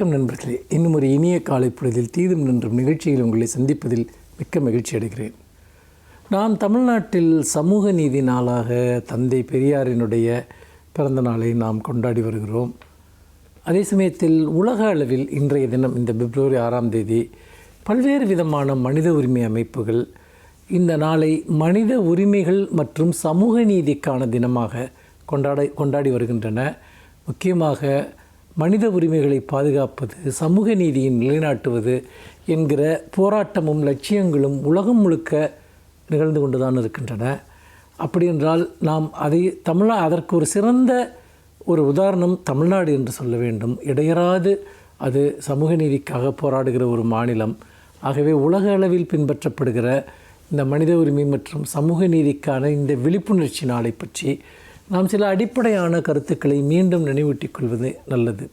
வணக்கம் நண்பர்களே. இன்னும் ஒரு இனிய காலை பொழுதில் தீதும் நின்றும் நிகழ்ச்சியில் உங்களை சந்திப்பதில் மிக்க மகிழ்ச்சி அடைகிறேன். நாம் தமிழ்நாட்டில் சமூக நீதி நாளாக தந்தை பெரியாரினுடைய பிறந்த நாளை நாம் கொண்டாடி வருகிறோம். அதே சமயத்தில் உலக அளவில் இன்றைய தினம் இந்த பிப்ரவரி 6ஆம் தேதி பல்வேறு விதமான மனித உரிமை அமைப்புகள் இந்த நாளை மனித உரிமைகள் மற்றும் சமூக நீதிக்கான தினமாக கொண்டாடி வருகின்றன. முக்கியமாக மனித உரிமைகளை பாதுகாப்பது, சமூக நீதியை நிலைநாட்டுவது என்கிற போராட்டமும் லட்சியங்களும் உலகம் முழுக்க நிகழ்ந்து கொண்டுதான் இருக்கின்றன. அப்படி என்றால் நாம் அதற்கு ஒரு சிறந்த ஒரு உதாரணம் தமிழ்நாடு என்று சொல்ல வேண்டும். இடையறாது அது சமூக நீதிக்காக போராடுகிற ஒரு மாநிலம். ஆகவே உலக அளவில் பின்பற்றப்படுகிற இந்த மனித உரிமை மற்றும் சமூக நீதிக்கான இந்த விழிப்புணர்ச்சி நாளை பற்றி நாம் சில அடிப்படையான கருத்துக்களை மீண்டும் நினைவூட்டிக் கொள்வது நல்லது.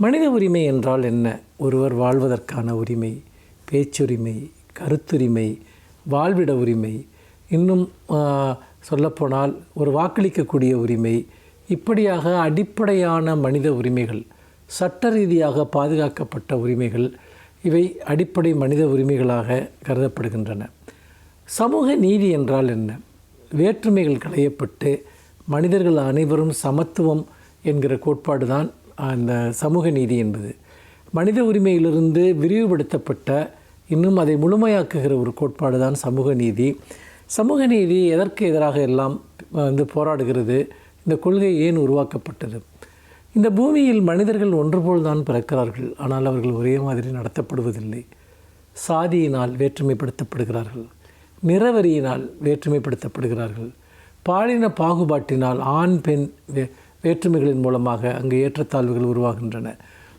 மனித உரிமை என்றால் என்ன? ஒருவர் வாழ்வதற்கான உரிமை, பேச்சுரிமை, கருத்துரிமை, வாழ்விட உரிமை, இன்னும் சொல்லப்போனால் ஒரு வாக்களிக்கக்கூடிய உரிமை, இப்படியாக அடிப்படையான மனித உரிமைகள், சட்ட ரீதியாக பாதுகாக்கப்பட்ட உரிமைகள், இவை அடிப்படை மனித உரிமைகளாக கருதப்படுகின்றன. சமூக நீதி என்றால் என்ன? வேற்றுமைகள் களையப்பட்டு மனிதர்கள் அனைவரும் சமத்துவம் என்கிற கோட்பாடு தான் அந்த சமூக நீதி என்பது. மனித உரிமையிலிருந்து விரிவுபடுத்தப்பட்ட இன்னும் அதை முழுமையாக்குகிற ஒரு கோட்பாடு தான் சமூக நீதி. சமூக நீதி எதற்கு எதிராக எல்லாம் போராடுகிறது? இந்த கொள்கை ஏன் உருவாக்கப்பட்டது? இந்த பூமியில் மனிதர்கள் ஒன்றுபோல் தான் பிறக்கிறார்கள், ஆனால் அவர்கள் ஒரே மாதிரி நடத்தப்படுவதில்லை. சாதியினால் வேற்றுமைப்படுத்தப்படுகிறார்கள், நிறவரியினால் வேற்றுமைப்படுத்தப்படுகிறார்கள், பாலின பாகுபாட்டினால் ஆண் பெண் வேற்றுமைகளின் மூலமாக அங்கு ஏற்றத்தாழ்வுகள் உருவாகின்றன.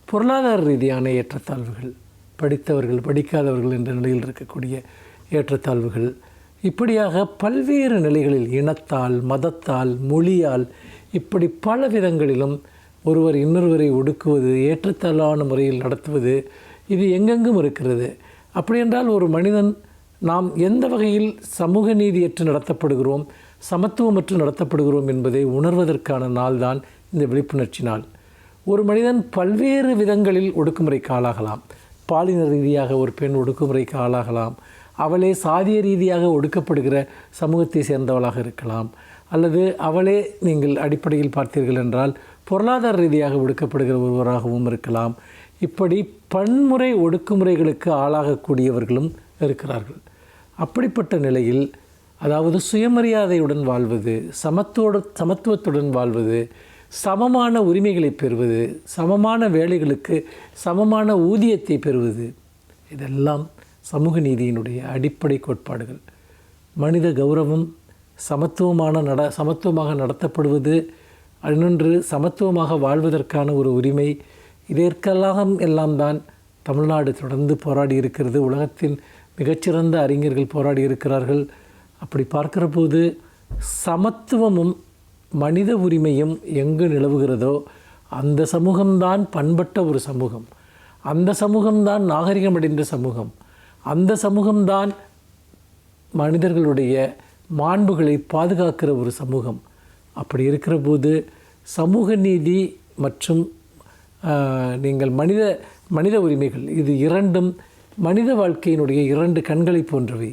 பொருளாதார ரீதியான ஏற்றத்தாழ்வுகள், படித்தவர்கள் படிக்காதவர்கள் என்ற நிலையில் இருக்கக்கூடிய ஏற்றத்தாழ்வுகள், இப்படியாக பல்வேறு நிலைகளில் இனத்தால், மதத்தால், மொழியால், இப்படி பல விதங்களிலும் ஒருவர் இன்னொருவரை ஒடுக்குவது, ஏற்றத்தாழ்வான முறையில் நடத்துவது, இது எங்கெங்கும் இருக்கிறது. அப்படியென்றால் ஒரு மனிதன் நாம் எந்த வகையில் சமூக நீதியற்று நடத்தப்படுகிறோம், சமத்துவமற்று நடத்தப்படுகிறோம் என்பதை உணர்வதற்கான நாள் தான் இந்த விழிப்புணர்ச்சி நாள். ஒரு மனிதன் பல்வேறு விதங்களில் ஒடுக்குமுறைக்கு ஆளாகலாம். பாலின ரீதியாக ஒரு பெண் ஒடுக்குமுறைக்கு ஆளாகலாம். அவளே சாதிய ரீதியாக ஒடுக்கப்படுகிற சமூகத்தை சேர்ந்தவளாக இருக்கலாம். அல்லது அவளே நீங்கள் அடிப்படையில் பார்த்தீர்கள் என்றால் பொருளாதார ரீதியாக ஒடுக்கப்படுகிற ஒருவராகவும் இருக்கலாம். இப்படி பன்முறை ஒடுக்குமுறைகளுக்கு ஆளாகக்கூடியவர்களும் இருக்கிறார்கள். அப்படிப்பட்ட நிலையில் அதாவது சுயமரியாதையுடன் வாழ்வது, சமத்துவத்துடன் வாழ்வது, சமமான உரிமைகளை பெறுவது, சமமான வேலைகளுக்கு சமமான ஊதியத்தை பெறுவது, இதெல்லாம் சமூக நீதியினுடைய அடிப்படை கோட்பாடுகள். மனித கௌரவம், சமத்துவமாக நடத்தப்படுவது, இன்னொன்று சமத்துவமாக வாழ்வதற்கான ஒரு உரிமை, இதற்கெல்லாம் எல்லாம் தான் தமிழ்நாடு தொடர்ந்து போராடி இருக்கிறது. உலகத்தின் மிகச்சிறந்த அறிஞர்கள் போராடி இருக்கிறார்கள். அப்படி பார்க்கிற போது சமத்துவமும் மனித உரிமையும் எங்கு நிலவுகிறதோ அந்த சமூகம்தான் பண்பட்ட ஒரு சமூகம், அந்த சமூகம்தான் நாகரிகமடைந்த சமூகம், அந்த சமூகம்தான் மனிதர்களுடைய மாண்புகளை பாதுகாக்கிற ஒரு சமூகம். அப்படி இருக்கிற போது சமூக நீதி மற்றும் நீங்கள் மனித உரிமைகள், இது இரண்டும் மனித வாழ்க்கையினுடைய இரண்டு கண்களை போன்றவை.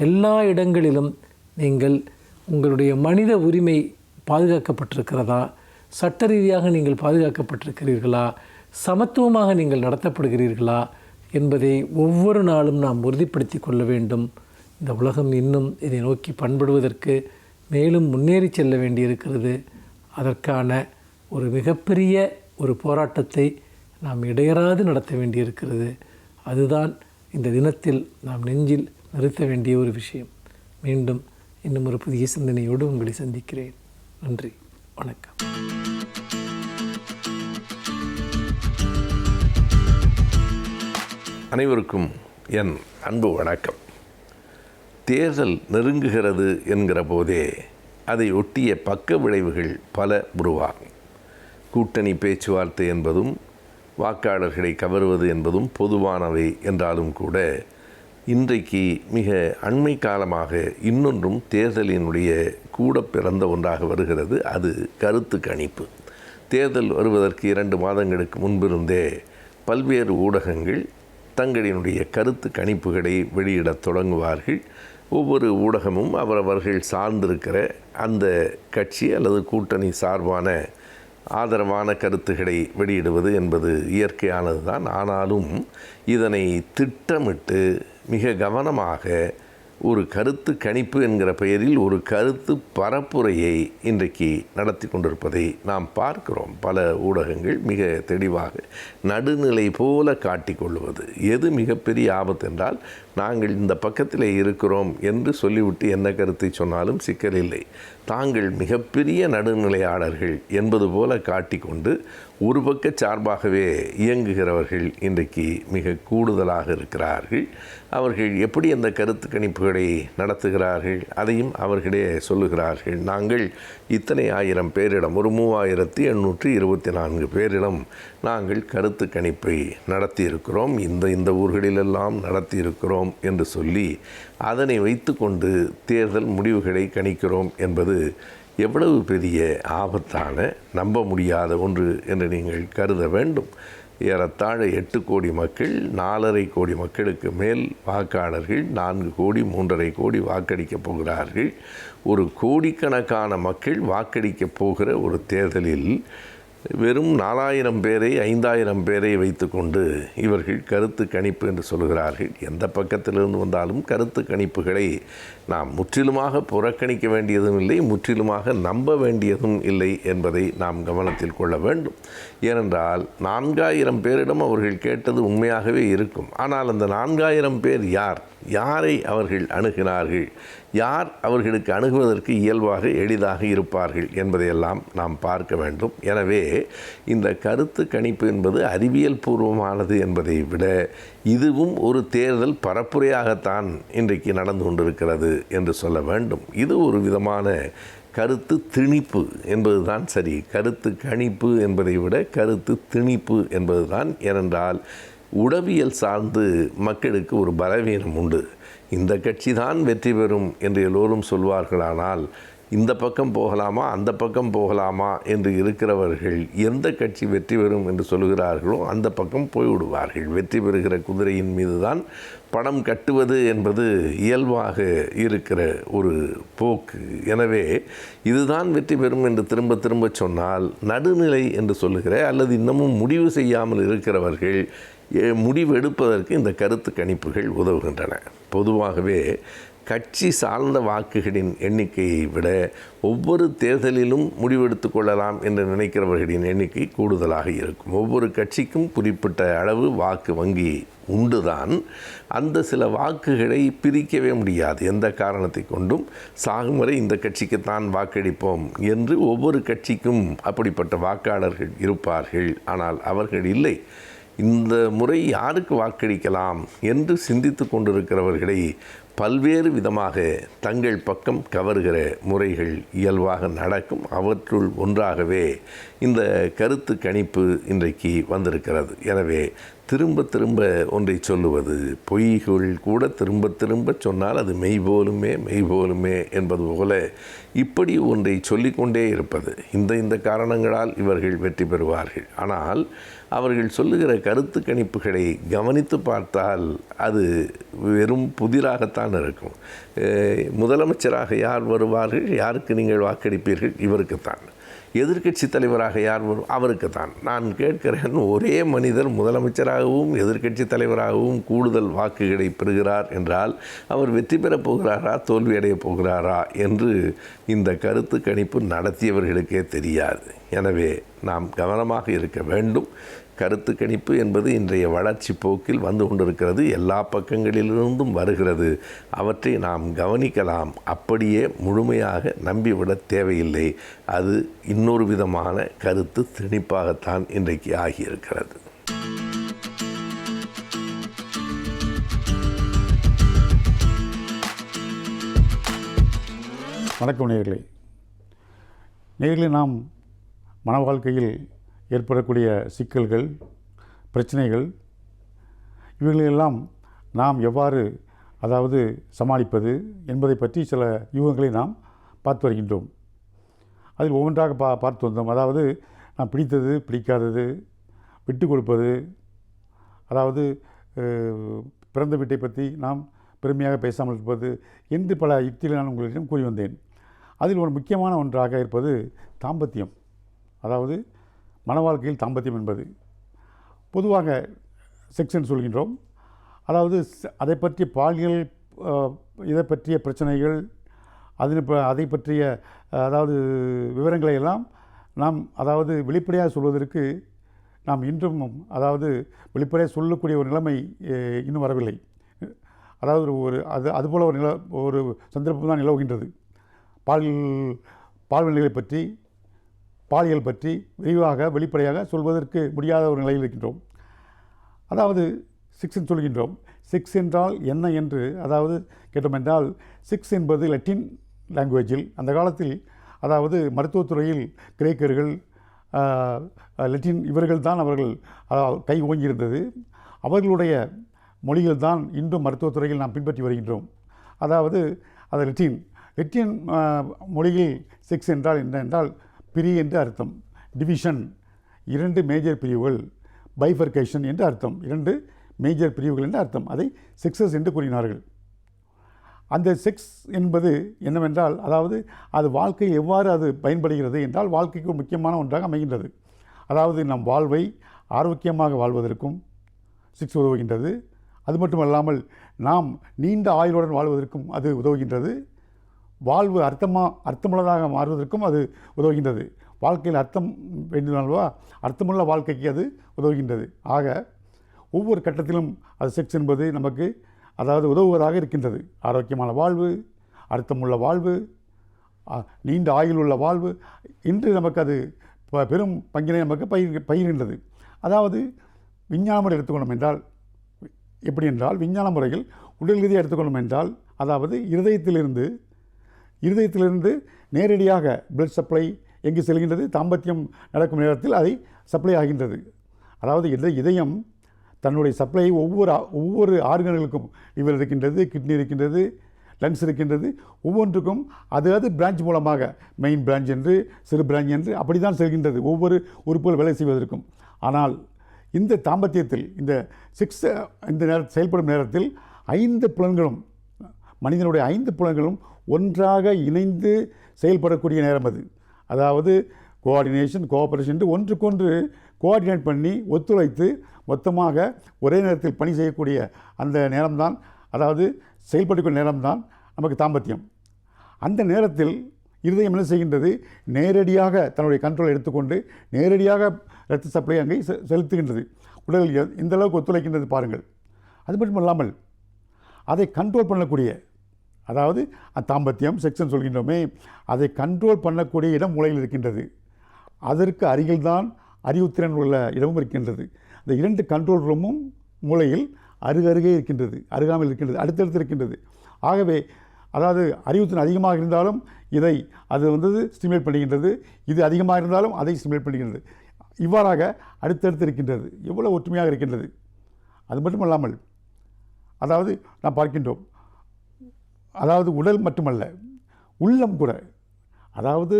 எல்லா இடங்களிலும் நீங்கள் உங்களுடைய மனித உரிமை பாதுகாக்கப்பட்டிருக்கிறதா, சட்ட ரீதியாக நீங்கள் பாதுகாக்கப்பட்டிருக்கிறீர்களா, சமத்துவமாக நீங்கள் நடத்தப்படுகிறீர்களா என்பதை ஒவ்வொரு நாளும் நாம் உறுதிப்படுத்தி கொள்ள வேண்டும். இந்த உலகம் இன்னும் இதை நோக்கி பண்படுவதற்கு மேலும் முன்னேறி செல்ல வேண்டியிருக்கிறது. அதற்கான ஒரு மிகப்பெரிய ஒரு போராட்டத்தை நாம் இடையறாது நடத்த வேண்டியிருக்கிறது. அதுதான் இந்த தினத்தில் நாம் நெஞ்சில் நிறுத்த வேண்டிய ஒரு விஷயம். மீண்டும் இன்னும் ஒரு புதிய சிந்தனையோடு உங்களை சந்திக்கிறேன். நன்றி, வணக்கம். அனைவருக்கும் என் அன்பு வணக்கம். தேர்தல் நெருங்குகிறது என்கிற போதே அதை ஒட்டிய பக்க விளைவுகள் பல உருவாகும். கூட்டணி பேச்சுவார்த்தை என்பதும் வாக்காளர்களை கவருவது என்பதும் பொதுவானவை என்றாலும் கூட இன்றைக்கு மிக அண்மை காலமாக இன்னொன்றும் தேர்தலினுடைய கூட பிறந்த ஒன்றாக வருகிறது. அது கருத்து கணிப்பு. தேர்தல் வருவதற்கு 2 மாதங்களுக்கு முன்பிருந்தே பல்வேறு ஊடகங்கள் தங்களினுடைய கருத்து கணிப்புகளை வெளியிடத் தொடங்குவார்கள். ஒவ்வொரு ஊடகமும் அவரவர்கள் சார்ந்திருக்கிற அந்த கட்சி அல்லது கூட்டணி சார்பான ஆதரவான கருத்துக்களை வெளியிடுவது என்பது இயற்கையானது தான். ஆனாலும் இதனை திட்டமிட்டு மிக கவனமாக ஒரு கருத்து கணிப்பு என்கிற பெயரில் ஒரு கருத்து பரப்புரையை இன்றைக்கு நடத்தி கொண்டிருப்பதை நாம் பார்க்கிறோம். பல ஊடகங்கள் மிக தெளிவாக நடுநிலை போல காட்டிக்கொள்வது. எது மிகப்பெரிய ஆபத்து என்றால், நாங்கள் இந்த பக்கத்தில் இருக்கிறோம் என்று சொல்லிவிட்டு என்ன கருத்தை சொன்னாலும் சிக்கலில்லை, தாங்கள் மிகப்பெரிய நடுநிலையாளர்கள் என்பது போல காட்டிக்கொண்டு ஒரு பக்க சார்பாகவே இயங்குகிறவர்கள் இன்றைக்கு மிக கூடுதலாக இருக்கிறார்கள். அவர்கள் எப்படி அந்த கருத்து கணிப்புகளை நடத்துகிறார்கள் அதையும் அவர்களே சொல்லுகிறார்கள். நாங்கள் இத்தனை ஆயிரம் பேரிடம், ஒரு 3824 பேரிடம் நாங்கள் கருத்து கணிப்பை நடத்தியிருக்கிறோம், இந்த ஊர்களிலெல்லாம் நடத்தியிருக்கிறோம் என்று சொல்லி அதனை வைத்து கொண்டு தேர்தல் முடிவுகளை கணிக்கிறோம் என்பது எவ்வளவு பெரிய ஆபத்தான, நம்ப முடியாத ஒன்று என்று நீங்கள் கருத வேண்டும். ஏறத்தாழ 8 கோடி மக்கள், 4.5 கோடி மக்களுக்கு மேல் வாக்காளர்கள், 4 கோடி 3.5 கோடி வாக்களிக்கப் போகிறார்கள். ஒரு கோடிக்கணக்கான மக்கள் வாக்களிக்கப் போகிற ஒரு தேர்தலில் வெறும் 4000 பேரை 5000 பேரை வைத்துக்கொண்டு இவர்கள் கருத்து கணிப்பு என்று சொல்கிறார்கள். எந்த பக்கத்திலிருந்து வந்தாலும் கருத்து கணிப்புகளை நாம் முற்றிலுமாக புறக்கணிக்க வேண்டியதும் இல்லை, முற்றிலுமாக நம்ப வேண்டியதும் இல்லை என்பதை நாம் கவனத்தில் கொள்ள வேண்டும். ஏனென்றால் 4000 பேரிடம் அவர்கள் கேட்டது உண்மையாகவே இருக்கும். ஆனால் அந்த 4000 பேர் யாரை அவர்கள் அணுகினார்கள், யார் அவர்களுக்கு அணுகுவதற்கு இயல்பாக எளிதாக இருப்பார்கள் என்பதையெல்லாம் நாம் பார்க்க வேண்டும். எனவே இந்த கருத்து கணிப்பு என்பது அறிவியல் பூர்வமானது என்பதை விட இதுவும் ஒரு தேர்தல் பரப்புரையாகத்தான் இன்றைக்கு நடந்து கொண்டிருக்கிறது என்று சொல்ல வேண்டும். இது ஒரு விதமான கருத்து திணிப்பு என்பதுதான் சரி. கருத்து கணிப்பு என்பதை விட கருத்து திணிப்பு என்பதுதான். ஏனென்றால் உளவியல் சார்ந்து மக்களுக்கு ஒரு பலவீனம் உண்டு. இந்த கட்சி தான் வெற்றி பெறும் என்று எல்லோரும் சொல்வார்களானால் இந்த பக்கம் போகலாமா அந்த பக்கம் போகலாமா என்று இருக்கிறவர்கள் எந்த கட்சி வெற்றி பெறும் என்று சொல்கிறார்களோ அந்த பக்கம் போய்விடுவார்கள். வெற்றி பெறுகிற குதிரையின் மீது தான் பணம் கட்டுவது என்பது இயல்பாக இருக்கிற ஒரு போக்கு. எனவே இதுதான் வெற்றி பெறும் என்று திரும்ப திரும்ப சொன்னால் நடுநிலை என்று சொல்லுகிற அல்லது இன்னமும் முடிவு செய்யாமல் இருக்கிறவர்கள் முடிவு எடுப்பதற்கு இந்த கருத்து கணிப்புகள் உதவுகின்றன. பொதுவாகவே கட்சி சார்ந்த வாக்குகளின் எண்ணிக்கையை விட ஒவ்வொரு தேர்தலிலும் முடிவெடுத்து கொள்ளலாம் என்று நினைக்கிறவர்களின் எண்ணிக்கை கூடுதலாக இருக்கும். ஒவ்வொரு கட்சிக்கும் குறிப்பிட்ட அளவு வாக்கு வங்கி உண்டுதான். அந்த சில வாக்குகளை பிரிக்கவே முடியாது. எந்த காரணத்தை கொண்டும் சாகும் வரை இந்த கட்சிக்குத்தான் வாக்களிப்போம் என்று ஒவ்வொரு கட்சிக்கும் அப்படிப்பட்ட வாக்காளர்கள் இருப்பார்கள். ஆனால் அவர்கள் இல்லை. இந்த முறை யாருக்கு வாக்களிக்கலாம் என்று சிந்தித்து கொண்டிருக்கிறவர்களை பல்வேறு விதமாக தங்கள் பக்கம் கவர்கிற முறைகள் இயல்பாக நடக்கும். அவற்றுள் ஒன்றாகவே இந்த கருத்து கணிப்பு இன்றைக்கு வந்திருக்கிறது. எனவே திரும்ப திரும்ப ஒன்றை சொல்லுவது, பொய்கள் கூட திரும்ப திரும்ப சொன்னால் அது மெய்போலுமே என்பது போல இப்படி ஒன்றை சொல்லிக்கொண்டே இருப்பது. இந்த காரணங்களால் இவர்கள் வெற்றி பெறுவார்கள். ஆனால் அவர்கள் சொல்லுகிற கருத்து கணிப்புகளை கவனித்து பார்த்தால் அது வெறும் புதிராகத்தான் இருக்கும். முதலமைச்சராக யார் வருவார்கள், யாருக்கு நீங்கள் வாக்களிப்பீர்கள், இவருக்குத்தான். எதிர்க்கட்சி தலைவராக யார் வரும், அவருக்குத்தான். நான் கேட்கிறேன், ஒரே மனிதர் முதலமைச்சராகவும் எதிர்க்கட்சி தலைவராகவும் கூடுதல் வாக்குகளை பெறுகிறார் என்றால் அவர் வெற்றி பெறப் போகிறாரா தோல்வியடையப் போகிறாரா என்று இந்த கருத்து கணிப்பு நடத்தியவர்களுக்கே தெரியாது. எனவே நாம் கவனமாக இருக்க வேண்டும். கருத்து கணிப்பு என்பது இன்றைய வளர்ச்சி போக்கில் வந்து கொண்டிருக்கிறது. எல்லா பக்கங்களிலிருந்தும் வருகிறது. அவற்றை நாம் கவனிக்கலாம். அப்படியே முழுமையாக நம்பிவிட தேவையில்லை. அது இன்னொரு விதமான கருத்து திணிப்பாகத்தான் இன்றைக்கு ஆகியிருக்கிறது. வணக்கம் நேயர்களே. நாம் மன வாழ்க்கையில் ஏற்படக்கூடிய சிக்கல்கள், பிரச்சனைகள், இவைகளெல்லாம் நாம் எவ்வாறு சமாளிப்பது என்பதை பற்றி சில யூகங்களை நாம் பார்த்து வருகின்றோம். அதில் ஒவ்வொன்றாக பார்த்து வந்தோம். நாம் பிடித்தது, பிடிக்காதது, விட்டு கொடுப்பது, அதாவது பிறந்த வீட்டை பற்றி நாம் பெருமையாக பேசாமல் இருப்பது என்று பல யுக்திகளை நான் உங்களிடம் கூறி வந்தேன். அதில் ஒரு முக்கியமான ஒன்றாக இருப்பது தாம்பத்தியம். அதாவது மன வாழ்க்கையில் தாம்பத்தியம் என்பது பொதுவாக செக்ஸ் என்று சொல்கின்றோம். அதாவது அதை பற்றிய பாலியல் இதை பற்றிய பிரச்சனைகள் அதை பற்றிய அதாவது விவரங்களை எல்லாம் நாம் அதாவது வெளிப்படையாக சொல்வதற்கு நாம் இன்றும் அதாவது வெளிப்படையாக சொல்லக்கூடிய ஒரு நிலைமை இன்னும் வரவில்லை. அதாவது அதுபோல் ஒரு சந்தர்ப்பம் தான் நிலவுகின்றது. பால்நிலைகளை பற்றி பாலியல் பற்றி விரிவாக வெளிப்படையாக சொல்வதற்கு முடியாத ஒரு நிலையில் இருக்கின்றோம். அதாவது செக்ஸ் சொல்கின்றோம். செக்ஸ் என்றால் என்ன என்று அதாவது கேட்டோம் என்றால், செக்ஸ் என்பது லத்தீன் லாங்குவேஜில் அந்த காலத்தில் அதாவது மருத்துவத்துறையில் கிரேக்கர்கள் லத்தீன் இவர்கள் தான் அவர்கள் கை ஓங்கியிருந்தது. அவர்களுடைய மொழிகள் தான் இன்றும் மருத்துவத்துறையில் நாம் பின்பற்றி வருகின்றோம். அதாவது அது லத்தீன் மொழியில் செக்ஸ் என்றால் என்ன என்றால் பிரி என்று அர்த்தம், டிவிஷன் 2 மேஜர் பிரிவுகள், பைஃபர்கேஷன் என்று அர்த்தம், 2 மேஜர் பிரிவுகள் என்று அர்த்தம். அதை செக்ஸஸ் என்று கூறினார்கள். அந்த செக்ஸ் என்பது என்னவென்றால் அதாவது அது வாழ்க்கையில் எவ்வாறு அது பயன்படுகிறது என்றால் வாழ்க்கைக்கு ஒரு முக்கியமான ஒன்றாக அமைகின்றது. அதாவது நம் வாழ்வை ஆரோக்கியமாக வாழ்வதற்கும் செக்ஸ் உதவுகின்றது. அது மட்டுமல்லாமல் நாம் நீண்ட ஆயுளுடன் வாழ்வதற்கும் அது உதவுகின்றது. வாழ்வு அர்த்தமுள்ளதாக மாறுவதற்கும் அது உதவுகின்றது. வாழ்க்கையில் அர்த்தம் வேண்டுமானவா, அர்த்தமுள்ள வாழ்க்கைக்கு அது உதவுகின்றது. ஆக ஒவ்வொரு கட்டத்திலும் அது செக்ஸ் என்பது நமக்கு அதாவது உதவுவதாக இருக்கின்றது. ஆரோக்கியமான வாழ்வு, அர்த்தமுள்ள வாழ்வு, நீண்ட ஆயுள் உள்ள வாழ்வு இன்று நமக்கு அது பெரும் பங்கினை நமக்கு பகிர்கின்றது. அதாவது விஞ்ஞான முறை எடுத்துக்கொண்டோம் என்றால் எப்படி என்றால், விஞ்ஞான முறையில் உடல் ரீதியாக எடுத்துக்கொண்டோம் என்றால் அதாவது இருதயத்திலிருந்து நேரடியாக பிளட் சப்ளை எங்கு செல்கின்றது, தாம்பத்தியம் நடக்கும் நேரத்தில் அதை சப்ளை ஆகின்றது. அதாவது இதயம் தன்னுடைய சப்ளையை ஒவ்வொரு ஆர்கன்களுக்கும் லிவர் இருக்கின்றது, கிட்னி இருக்கின்றது, லங்ஸ் இருக்கின்றது, ஒவ்வொன்றுக்கும் அது பிரான்ச் மூலமாக மெயின் பிரான்ச் என்று சிறு பிரான்ச் என்று அப்படி தான் செல்கின்றது ஒவ்வொரு உறுப்புகள் வேலை செய்வதற்கும். ஆனால் இந்த தாம்பத்தியத்தில் இந்த செக்ஸ் இந்த செயல்படும் நேரத்தில் 5 புலன்களும் மனிதனுடைய 5 புலன்களும் ஒன்றாக இணைந்து செயல்படக்கூடிய நேரம் அது. அதாவது கோஆர்டினேஷன், கோஆபரேஷன் என்று ஒன்றுக்கொன்று கோஆர்டினேட் பண்ணி ஒத்துழைத்து மொத்தமாக ஒரே நேரத்தில் பணி செய்யக்கூடிய அந்த நேரம்தான், அதாவது செயல்படக்கூடிய நேரம்தான் நமக்கு தாம்பத்தியம். அந்த நேரத்தில் இருதயம் என்ன செய்கின்றது, நேரடியாக தன்னுடைய கண்ட்ரோல் எடுத்துக்கொண்டு நேரடியாக இரத்த சப்ளை அங்கே செலுத்துகின்றது. உடல் இந்த அளவுக்கு ஒத்துழைக்கின்றது பாருங்கள். அது மட்டும் இல்லாமல் அதை கண்ட்ரோல் பண்ணக்கூடிய, அதாவது தாம்பத்தியம் செக்ஸ்ன்னு சொல்கின்றோமே, அதை கண்ட்ரோல் பண்ணக்கூடிய இடம் மூளையில் இருக்கின்றது. அதற்கு அருகில்தான் அறிவுத்திறன் உள்ள இடமும் இருக்கின்றது. இந்த 2 கண்ட்ரோல் ரூமும் மூளையில் அருகருகே இருக்கின்றது, அருகாமையில் இருக்கின்றது, அடுத்தடுத்து இருக்கின்றது. ஆகவே அதாவது அறிவுத்திறன் அதிகமாக இருந்தாலும் இதை அது ஸ்டிமுலேட் பண்ணுகின்றது, இது அதிகமாக இருந்தாலும் அதை ஸ்டிமுலேட் பண்ணுகின்றது. இவ்வாறாக அடுத்தடுத்து இருக்கின்றது. எவ்வளோ ஒற்றுமையாக இருக்கின்றது. அது மட்டுமல்லாமல் அதாவது நாம் பார்க்கின்றோம், அதாவது உடல் மட்டுமல்ல உள்ளம் கூட, அதாவது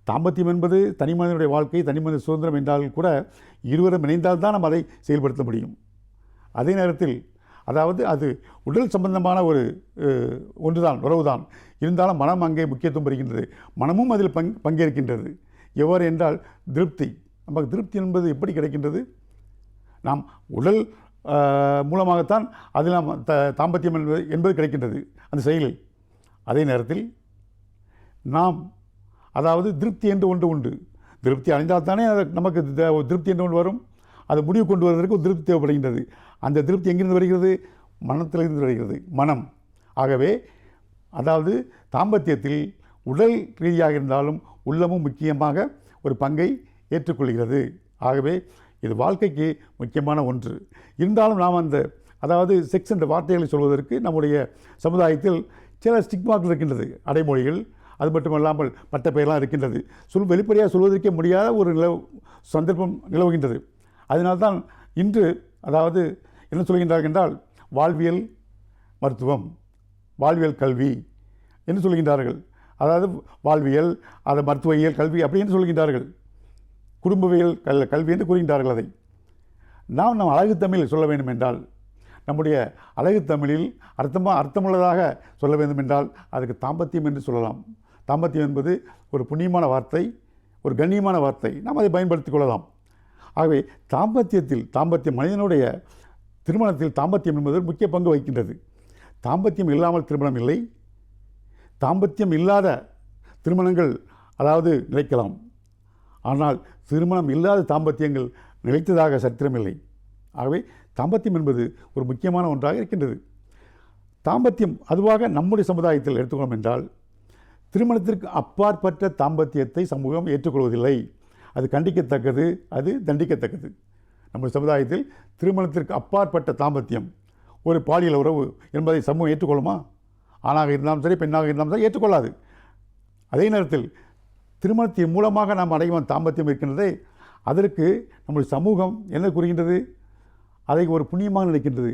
தாம்பத்தியம் என்பது தனி மனிதனுடைய வாழ்க்கை, தனி மனித சுதந்திரம் என்றால் கூட இருவரும் இணைந்தால் தான் நாம் அதை செயல்படுத்த முடியும். அதே நேரத்தில் அதாவது அது உடல் சம்பந்தமான ஒரு ஒன்றுதான், உறவுதான். இருந்தாலும் மனம் அங்கே முக்கியத்துவம் பெறுகின்றது, மனமும் அதில் பங்கேற்கின்றது. எவ்வாறு என்றால் திருப்தி. நமக்கு திருப்தி என்பது எப்படி கிடைக்கின்றது, நாம் உடல் மூலமாகத்தான் அதில் நாம் தாம்பத்தியம் என்பது கிடைக்கின்றது அந்த செயலில். அதே நேரத்தில் நாம் அதாவது திருப்தி என்று ஒன்று உண்டு. திருப்தி அடைந்தால் தானே நமக்கு திருப்தி என்று ஒன்று வரும். அதை முடிவு கொண்டு வருவதற்கு ஒரு திருப்தி தேவைப்படுகின்றது. அந்த திருப்தி எங்கிருந்து வருகிறது, மனத்திலிருந்து வருகிறது, மனம். ஆகவே அதாவது தாம்பத்தியத்தில் உடல் ரீதியாக இருந்தாலும் உள்ளமும் முக்கியமாக ஒரு பங்கை ஏற்றுக்கொள்கிறது. ஆகவே இது வாழ்க்கைக்கு முக்கியமான ஒன்று. இருந்தாலும் நாம் அதாவது செக்ஸ் என்ற வார்த்தைகளை சொல்வதற்கு நம்முடைய சமுதாயத்தில் சில ஸ்டிக்மாக்கள் இருக்கின்றது, அடைமொழிகள். அது மட்டுமல்லாமல் பட்ட பெயரெல்லாம் இருக்கின்றது. வெளிப்படையாக சொல்வதற்கே முடியாத ஒரு சந்தர்ப்பம் நிலவுகின்றது. அதனால்தான் இன்று அதாவது என்ன சொல்கின்றார்கள் என்றால் வாழ்வியல் மருத்துவம், வாழ்வியல் கல்வி என்று சொல்கின்றார்கள். அதாவது வாழ்வியல், அது மருத்துவவியல் கல்வி அப்படி என்று சொல்கின்றார்கள். குடும்பவியல் கல்வி என்று கூறுகின்றார்கள். அதை நம் அழகு தமிழ் சொல்ல வேண்டும் என்றால், நம்முடைய அழகு தமிழில் அர்த்தமுள்ளதாக சொல்ல வேண்டும் என்றால் அதுக்கு தாம்பத்தியம் என்று சொல்லலாம். தாம்பத்தியம் என்பது ஒரு புண்ணியமான வார்த்தை, ஒரு கண்ணியமான வார்த்தை. நாம் அதை பயன்படுத்திக் கொள்ளலாம். ஆகவே தாம்பத்தியம் மனிதனுடைய திருமணத்தில் தாம்பத்தியம் என்பது முக்கிய பங்கு வகிக்கின்றது. தாம்பத்தியம் இல்லாமல் திருமணம் இல்லை. தாம்பத்தியம் இல்லாத திருமணங்கள் நிலைக்கலாம். ஆனால் திருமணம் இல்லாத தாம்பத்தியங்கள் நிலைத்ததாக சரித்திரமில்லை. ஆகவே தாம்பத்தியம் என்பது ஒரு முக்கியமான ஒன்றாக இருக்கின்றது. தாம்பத்தியம் அதுவாக நம்முடைய சமுதாயத்தில் எடுத்துக்கொள்ளும் என்றால், திருமணத்திற்கு அப்பாற்பட்ட தாம்பத்தியத்தை சமூகம் ஏற்றுக்கொள்வதில்லை. அது கண்டிக்கத்தக்கது, அது தண்டிக்கத்தக்கது. நம்முடைய சமுதாயத்தில் திருமணத்திற்கு அப்பாற்பட்ட தாம்பத்தியம், ஒரு பாலியல் உறவு என்பதை சமூகம் ஏற்றுக்கொள்ளுமா? ஆணாக இருந்தாலும் சரி, பெண்ணாக இருந்தாலும் சரி ஏற்றுக்கொள்ளாது. அதே நேரத்தில் திருமணத்தின் மூலமாக நாம் அடையும் தாம்பத்தியம் இருக்கின்றதே, அதற்கு நம்முடைய சமூகம் என்ன கூறுகின்றது? அதை ஒரு புண்ணியமாக நினைக்கின்றது,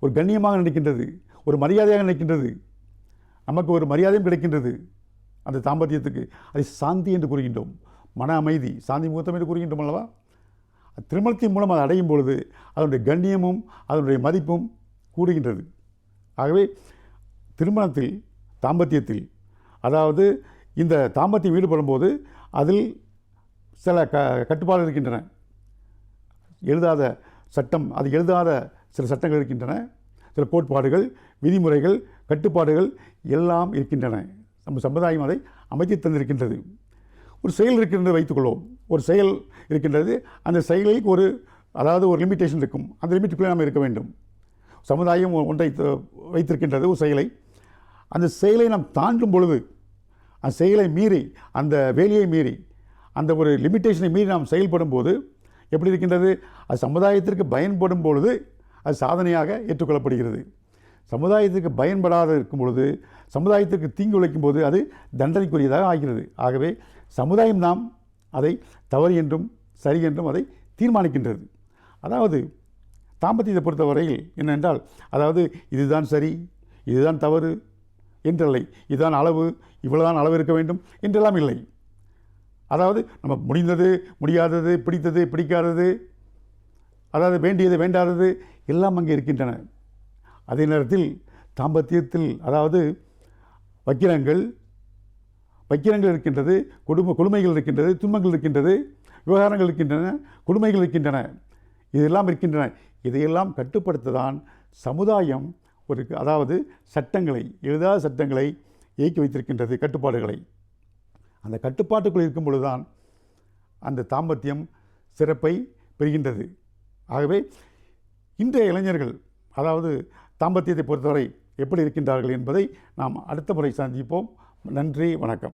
ஒரு கண்ணியமாக நினைக்கின்றது, ஒரு மரியாதையாக நினைக்கின்றது. நமக்கு ஒரு மரியாதையும் கிடைக்கின்றது அந்த தாம்பத்தியத்துக்கு. அதை சாந்தி என்று கூறுகின்றோம். மன அமைதி, சாந்தி முகூர்த்தம் என்று கூறுகின்றோம் அல்லவா? திருமணத்தின் மூலம் அதை அடையும் பொழுது அதனுடைய கண்ணியமும் அதனுடைய மதிப்பும் கூடுகின்றது. ஆகவே திருமணத்தில், தாம்பத்தியத்தில், இந்த தாம்பத்தியம் ஈடுபடும் போது அதில் சில கட்டுப்பாடுகள் இருக்கின்றன. எழுதாத சட்டம், அது எழுதாத சில சட்டங்கள் இருக்கின்றன. சில கோட்பாடுகள், விதிமுறைகள், கட்டுப்பாடுகள் எல்லாம் இருக்கின்றன. நம்ம சமுதாயம் அதை அமைத்து தந்திருக்கின்றது. ஒரு செயல் இருக்கின்றது வைத்துக்கொள்வோம். ஒரு செயல் இருக்கின்றது. அந்த செயலுக்கு ஒரு லிமிட்டேஷன் இருக்கும். அந்த லிமிட்டுக்குள்ளே நாம் இருக்க வேண்டும். சமுதாயம் ஒன்றை வைத்திருக்கின்றது, ஒரு செயலை. அந்த செயலை நாம் தாண்டும் பொழுது, அந்த செயலை மீறி, அந்த வேலையை மீறி, அந்த ஒரு லிமிட்டேஷனை மீறி நாம் செயல்படும் போது எப்படி இருக்கின்றது? அது சமுதாயத்திற்கு பயன்படும் பொழுது அது சாதனையாக ஏற்றுக்கொள்ளப்படுகிறது. சமுதாயத்திற்கு பயன்படாத இருக்கும் பொழுது, சமுதாயத்திற்கு தீங்கு விளைக்கும் போது அது தண்டனைக்குரியதாக ஆகிறது. ஆகவே சமுதாயம் நாம் அதை தவறு என்றும் சரி என்றும் அதை தீர்மானிக்கின்றது. தாம்பத்தியத்தை பொறுத்தவரையில் என்னென்றால், இதுதான் சரி, இதுதான் தவறு என்றில்லை. இதுதான் அளவு, இவ்வளவுதான் அளவு இருக்க வேண்டும் என்றெல்லாம் இல்லை. நம்ம முடிந்தது, முடியாதது, பிடித்தது, பிடிக்காதது, வேண்டியது, வேண்டாதது எல்லாம் அங்கே இருக்கின்றன. அதே நேரத்தில் தாம்பத்தியத்தில் வக்கிரங்கள் இருக்கின்றது, கொடுமைகள் இருக்கின்றது, துன்பங்கள் இருக்கின்றது, விவகாரங்கள் இருக்கின்றன, கொடுமைகள் இருக்கின்றன, இதெல்லாம் இருக்கின்றன. இதையெல்லாம் கட்டுப்படுத்ததான் சமுதாயம் சட்டங்களை, எழுதாத சட்டங்களை இயக்கி வைத்திருக்கின்றது, கட்டுப்பாடுகளை. அந்த கட்டுப்பாட்டுக்குள் இருக்கும் பொழுதுதான் அந்த தாம்பத்தியம் சிறப்பை பெறுகின்றது. ஆகவே இன்றைய இளைஞர்கள் தாம்பத்தியத்தை பொறுத்தவரை எப்படி இருக்கின்றார்கள் என்பதை நாம் அடுத்த முறை சந்திப்போம். நன்றி, வணக்கம்.